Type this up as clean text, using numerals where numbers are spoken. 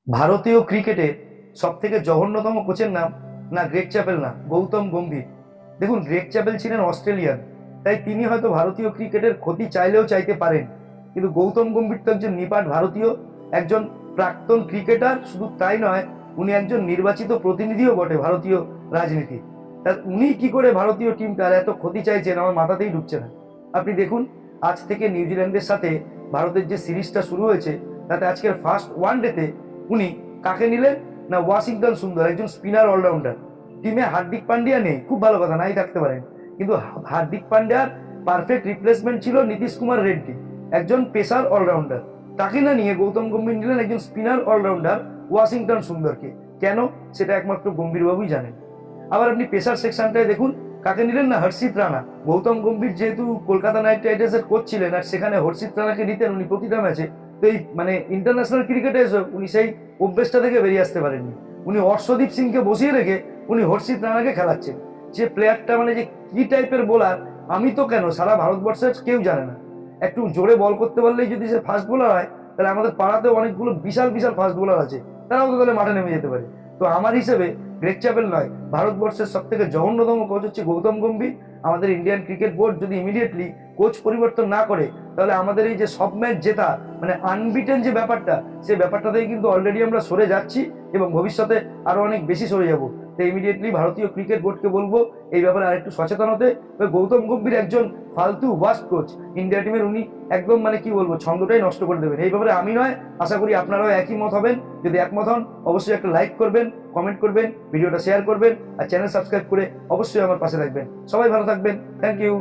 ভারতীয় ক্রিকেটে সব থেকে জঘন্যতম কোচের নাম না গ্রেগ চ্যাপেল না গৌতম গম্ভীর। দেখুন, গ্রেগ চ্যাপেল ছিলেন অস্ট্রেলিয়ান, তাই তিনি হয়তো ভারতীয় ক্রিকেটের ক্ষতি চাইলেও চাইতে পারেন, কিন্তু গৌতম গম্ভীর তো একজন নিপাট ভারতীয়, একজন প্রাক্তন ক্রিকেটার। শুধু তাই নয়, উনি একজন নির্বাচিত প্রতিনিধিও বটে ভারতীয় রাজনীতি। তা উনি কি করে ভারতীয় টিমটার এত ক্ষতি চাইছেন আমার মাথাতেই ঢুকছে না। আপনি দেখুন, আজ থেকে নিউজিল্যান্ডের সাথে ভারতের যে সিরিজটা শুরু হয়েছে, তাতে আজকের ফার্স্ট ওয়ানডেতে উনি কাকে নিলেন না ওয়াশিংটন সুন্দর, একজন স্পিনার অলরাউন্ডার। টিমে হার্দিক পান্ডিয়া নেই, খুব ভালো কথা, নাই থাকতে পারেন, কিন্তু হার্দিক পান্ডিয়ার পারফেক্ট রিপ্লেসমেন্ট ছিল নীতিশ কুমার রেড্ডি, একজন পেসার অলরাউন্ডার। তাকে না নিয়ে গৌতম গম্ভীর নিলেন একজন স্পিনার অলরাউন্ডার ওয়াশিংটন সুন্দরকে। কেন, সেটা একমাত্র গম্ভীরবাবুই জানেন। আবার আপনি পেসার সেকশনটায় দেখুন, কাকে নিলেন না হর্ষিত রানা। গৌতম গম্ভীর যেহেতু কলকাতা নাইট রাইডার্সের কোচ ছিলেন, আর সেখানে হর্ষিত রানাকে নিতেন উনি প্রতিটা ম্যাচে, তো এই মানে ইন্টারন্যাশনাল ক্রিকেটে এসে উনি সেই অভ্যেসটা থেকে বেরিয়ে আসতে পারেননি। উনি অর্শদীপ সিংকে বসিয়ে রেখে উনি হর্ষিত রানাকে খেলাচ্ছেন। যে প্লেয়ারটা মানে যে কি টাইপের বোলার, আমি তো কেন সারা ভারতবর্ষের কেউ জানে না। একটু জোরে বল করতে পারলেই যদি সে ফাস্ট বোলার হয়, তাহলে আমাদের পাড়াতেও অনেকগুলো বিশাল বিশাল ফাস্ট বোলার আছে, তারাও তো তাহলে মাঠে নেমে যেতে পারে। তো আমার হিসেবে গ্রেগ চ্যাপেল নয়, ভারতবর্ষের সব থেকে জঘন্যতম কোচ হচ্ছে গৌতম গম্ভীর। আমাদের ইন্ডিয়ান ক্রিকেট বোর্ড যদি ইমিডিয়েটলি কোচ পরিবর্তন না করে, তাহলে আমাদের এই যে সব ম্যাচ জেতা মানে আনবিটেন যে ব্যাপারটা, সেই ব্যাপারটা থেকে কিন্তু অলরেডি আমরা সরে যাচ্ছি এবং ভবিষ্যতে আরো অনেক বেশি সরে যাব। তো ইমিডিয়েটলি ভারতীয় ক্রিকেট বোর্ডকে বলবো এই ব্যাপারে আরেকটু সচেতন হতে। গৌতম গম্ভীর একজন ফালতু ওয়াস্ট কোচ, ইন্ডিয়া টিমের উনি একদম মানে কি বলবো ছন্দটাই নষ্ট করে দেবেন। এই ব্যাপারে আমি নয়, আশা করি আপনারাও একই মত হবেন। যদি একমত হন, অবশ্যই একটা লাইক করবেন, কমেন্ট করবেন, ভিডিওটা শেয়ার করবেন, আর চ্যানেল সাবস্ক্রাইব করে অবশ্যই আমার পাশে থাকবেন। সবাই ভালো থাকবেন, থ্যাংক ইউ।